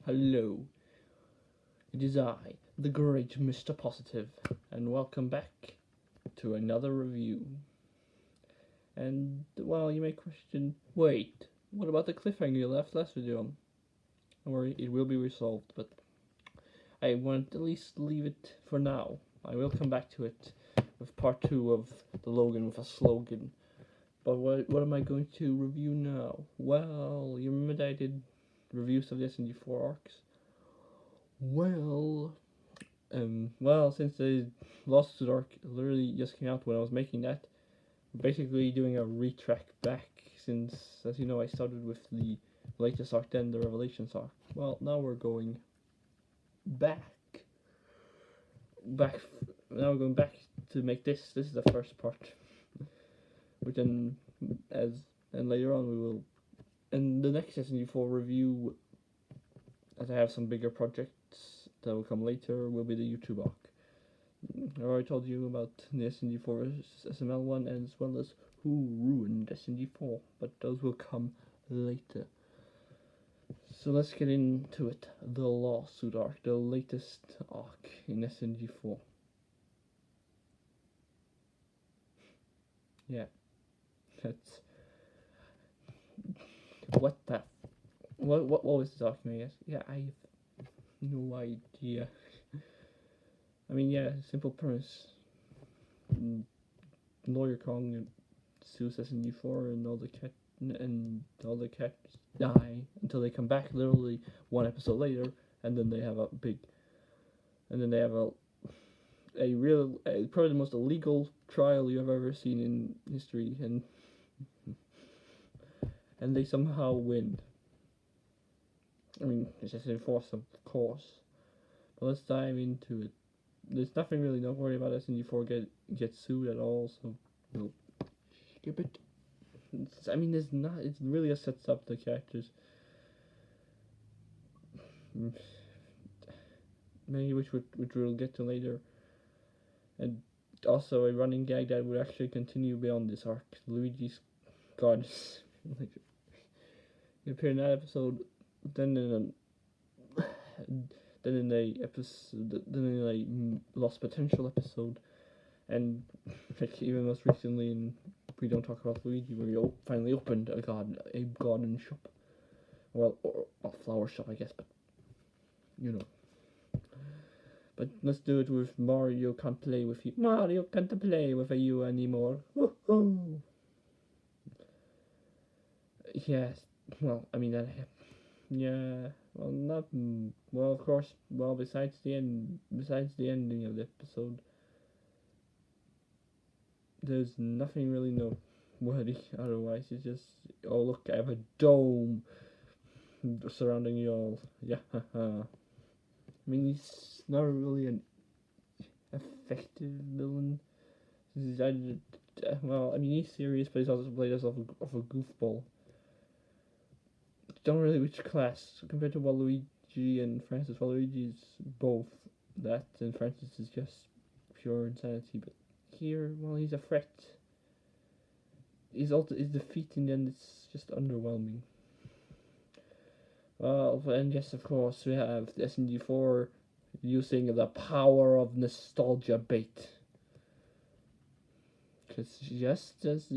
Hello, it is I, the great Mr. Positive, and welcome back to another review. And, well, you may question, wait, what about the cliffhanger you left last video on? Don't worry, it will be resolved, but I want to at least leave it for now. I will come back to it with part 2 of the Logan with a slogan. But what am I going to review now? Well, you remember that I did reviews of the SNG4 arcs? Well, since the Lawsuit arc literally just came out when I was making that, we're basically doing a retrack back since, as you know, I started with the latest arc, then the Revelations arc. Well, now we're going back. Now we're going back to make this. This is the first part. But then, and later on we will, in the next SNG4 review, as I have some bigger projects that will come later, will be the YouTube arc. I already told you about the SNG4 SML one, as well as who ruined SNG4, but those will come later. So let's get into it. The Lawsuit arc, the latest arc in SNG4. Yeah, that's what was the document? Yes, yeah, I have no idea. I mean, yeah, simple premise. Lawyer Kong sues SNG4, and all the cats die until they come back. Literally one episode later, and then they have a probably the most illegal trial you have ever seen in history, and they somehow win. I mean, it's just enforced, of course. But let's dive into it. There's nothing really to worry about. SNG4 get sued at all, so we'll skip it. There's not. It really just sets up the characters. Maybe which we'll get to later. And also a running gag that would actually continue beyond this arc. Luigi's goddess. He appeared in that episode, then in a Lost Potential episode, and even most recently in We Don't Talk About Luigi, where we finally opened a garden shop. Well, or a flower shop, I guess, but you know. But let's do it with Mario Can't Play With You. Mario can't play with you anymore. Woohoo! Yes. Well, I mean that. Yeah. Well, not. Well, of course. Well, besides the ending of the episode, there's nothing really noteworthy. Otherwise, it's just, oh look, I have a dome surrounding you all. Yeah. I mean, he's not really an effective villain. He's he's serious, but he's also played as of a goofball. Don't really reach class compared to Waluigi and Francis. Waluigi is both that, and Francis is just pure insanity. But here, well, he's a threat. His defeat in the end is just underwhelming. Well, and yes, of course, we have the SNG4 using the power of nostalgia bait. Because just as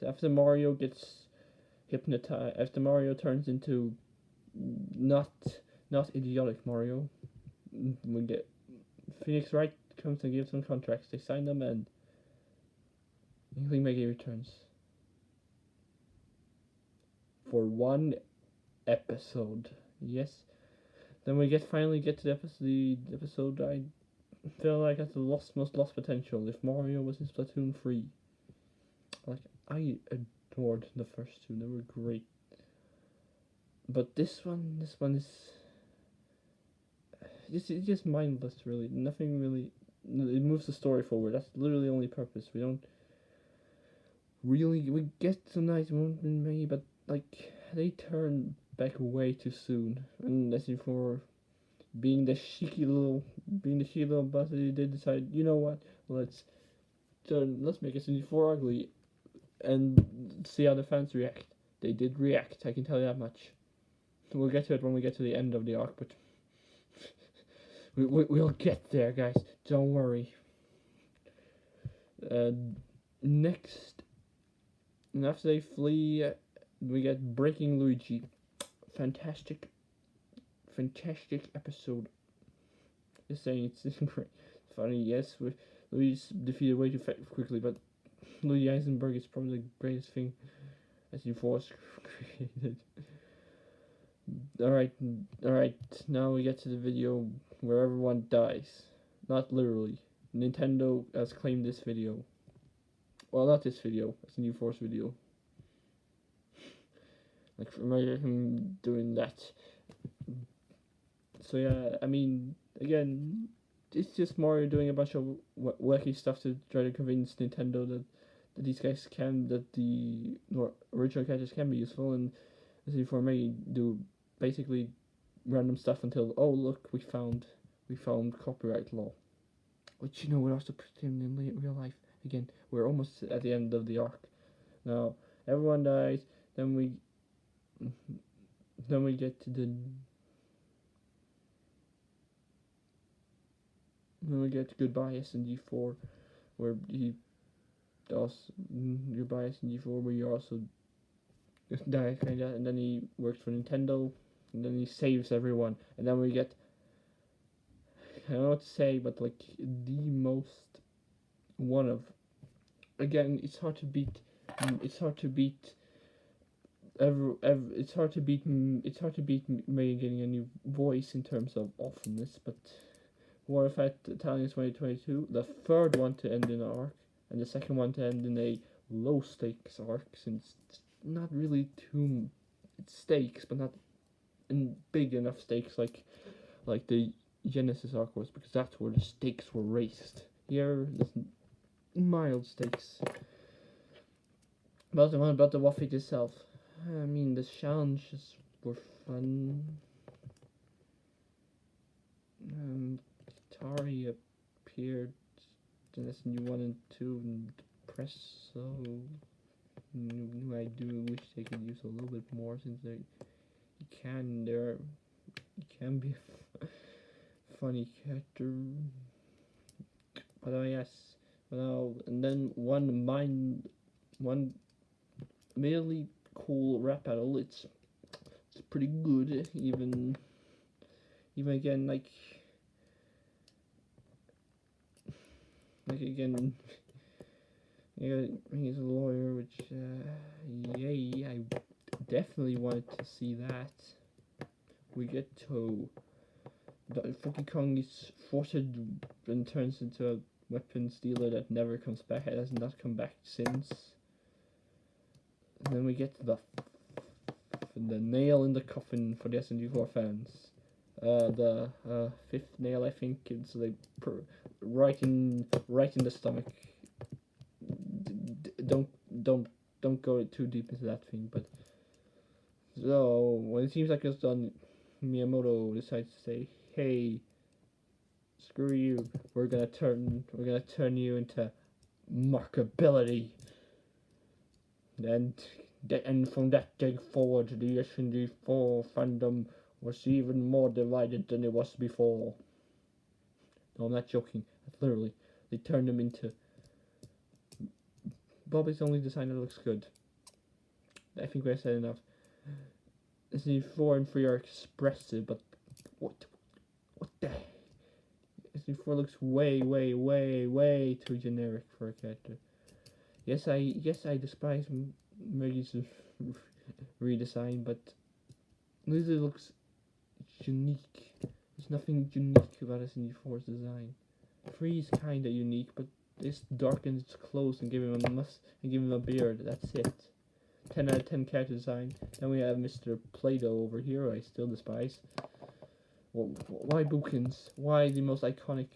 after Mario gets hypnotized, after Mario turns into not idiotic Mario, we get Phoenix Wright comes and gives them contracts. They sign them, and Inkling Mega returns for one episode. Yes. Then we finally get to the episode I feel like has the most lost potential. If Mario was in Splatoon 3. Like, I adored the first two. They were great. But this one is just mindless, really. Nothing really. It moves the story forward. That's literally the only purpose. We get some nice moments maybe, but like they turn back way too soon. And SNG4 being the cheeky little bastard, they did decide, you know what? Let's make SNG4 ugly and see how the fans react. They did react, I can tell you that much. We'll get to it when we get to the end of the arc, but we'll get there, guys. Don't worry. Next, and after they flee, we get Breaking Luigi. Fantastic episode. Just saying, it's great. Funny, yes. Luigi's defeated way too quickly, but Luigi Eisenberg is probably the greatest thing SG4's created. Alright, now we get to the video where everyone dies. Not literally. Nintendo has claimed this video. Well, not this video, it's a New Force video. Like, remember him doing that. So yeah, I mean, again, it's just Mario doing a bunch of wacky stuff to try to convince Nintendo that these guys that the original characters can be useful, and as for me, do basically random stuff until, oh look, we found copyright law, which would also put him in real life. Again, we're almost at the end of the arc. Now everyone dies, then we get to Goodbye SNG4, where he does Goodbye SNG4, where you also die kinda, and then he works for Nintendo, and then he saves everyone, and then we get, I don't know what to say, but like the most one of, again, it's hard to beat me getting a new voice in terms of awfulness, but War of Italian 2022, the third one to end in an arc, and the second one to end in a low stakes arc, since it's not really it's stakes, but not in big enough stakes like the Genesis arc was, because that's where the stakes were raised. Here, there's mild stakes. But the one about the Waffit itself, I mean, the challenges were fun. Atari appeared in SNU 1 and 2 and press, so I do wish they could use a little bit more, since you can be a funny character. But yes, and then one really cool rap battle. It's pretty good, even again, like again, he's a lawyer, which yay, I definitely wanted to see that. We get to Funky Kong is thwarted and turns into a weapons dealer that never comes back. It has not come back since. And then we get to the nail in the coffin for the SNG4 fans. The fifth nail, I think, it's like right in the stomach. Don't go too deep into that thing. But so when it seems like it's done, Miyamoto decides to say, "Hey, screw you. We're gonna turn you into markability." And from that day forward, the SNG4 fandom was even more divided than it was before. No, I'm not joking. Literally, they turned him into. Bob is the only design that looks good. I think we said enough. SNG4 and 3 are expressive, but what the? SNG4 looks way too generic for a character. Yes, I despise Maggie's redesign, but this looks unique. There's nothing unique about SNG4's design. 3 is kinda unique, but this darkens its clothes and give him a beard. That's it. 10 out of 10 character design. Then we have Mr. Play-Doh over here, I still despise. Well, why Bookins? Why the most iconic?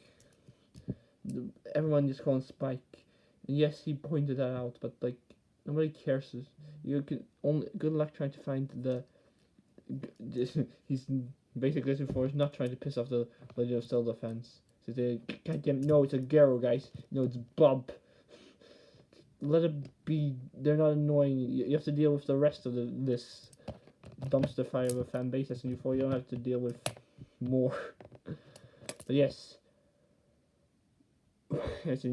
Everyone just calls him Spike. And yes, he pointed that out, but like nobody cares. You can only good luck trying to find the. He's basically for is not trying to piss off the Legend of Zelda fans. So they, goddamn, no, it's a Garo, guys. No, it's Bob. Let it be. They're not annoying. You have to deal with the rest of this. dumpster fire of a fan base SND4. You don't have to deal with more. But yes, as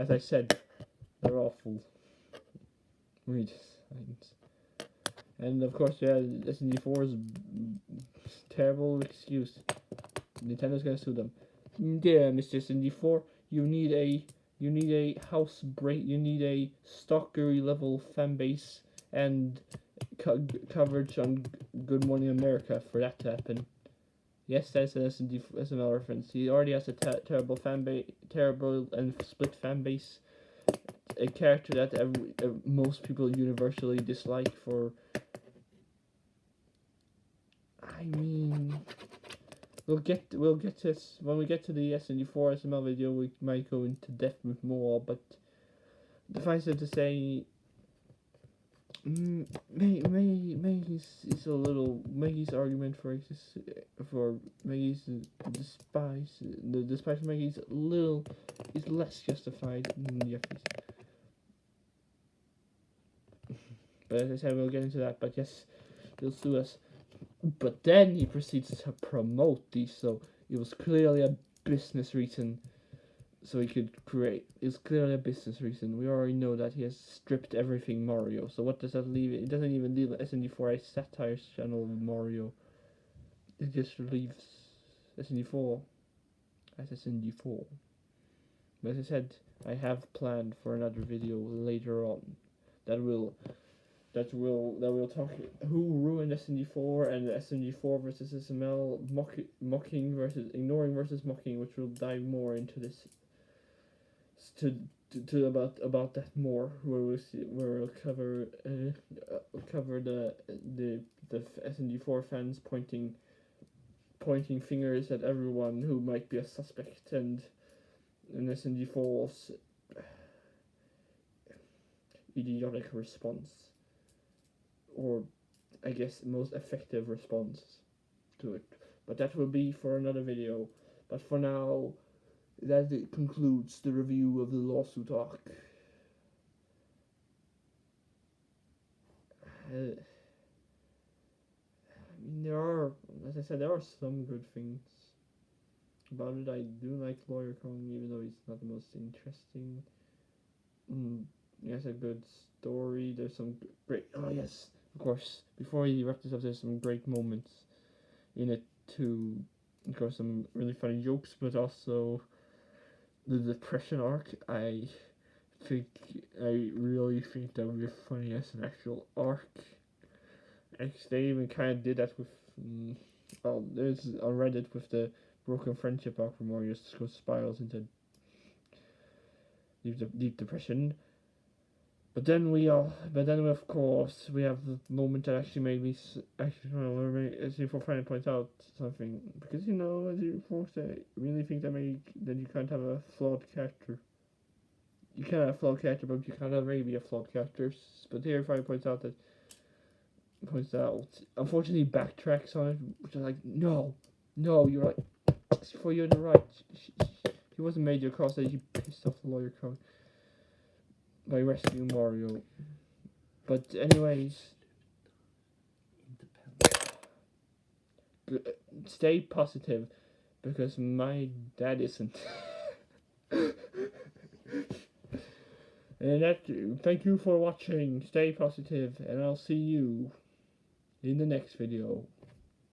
I said, they're awful redesigns. And of course, yeah, SND4 is terrible excuse. Nintendo's gonna sue them. Yeah, Mr. SND4, you need a house break. You need a stalkery level fan base and coverage on Good Morning America for that to happen. Yes, that's an SNL reference. He already has a terrible fan base, terrible and split fan base. A character that most people universally dislike for. I mean, we'll get to this when we get to the SND4 SML video. We might go into depth with more, but suffice it to say, Maggie's a little Maggie's argument for Maggie's despise the despise for Maggie's is less justified than Jeffrey's. But as I said, we'll get into that. But yes, they'll sue us. But then he proceeds to promote these, so it was clearly a business reason. So he could create. It's clearly a business reason. We already know that he has stripped everything Mario. So what does that leave? It doesn't even leave SND4 a satire channel of Mario. It just leaves SND4 as SND4. But as I said, I have planned for another video later on that will talk who ruined SND4 and SND4 versus SML, mocking versus ignoring versus mocking, which will dive more into this. To about that more, where we'll cover the SND4 fans pointing fingers at everyone who might be a suspect, and SND4's idiotic response, or I guess most effective response to it. But that will be for another video. But for now, that concludes the review of the lawsuit arc. I mean, as I said, there are some good things about it. I do like Lawyer Kong, even though he's not the most interesting. He has a good story. There's some great. Oh yes, of course. Before we wrap this up, there's some great moments in it too. Of course, some really funny jokes, but also the depression arc. I really think that would be funny as an actual arc. Actually, they even kind of did that with. There's on Reddit with the broken friendship arc where Mario just goes spirals into deep depression. But then of course we have the moment that actually made me for finally point out something, because as you folks really think that you can't have a flawed character. You can have a flawed character, but you can't have maybe a flawed character. But here finally points out, unfortunately backtracks on it, which is like, no, you're right. For you're the right. He wasn't major cause that he pissed off the Lawyer Kong by rescuing Mario. But anyways, stay positive, because my dad isn't. And thank you for watching. Stay positive, and I'll see you in the next video.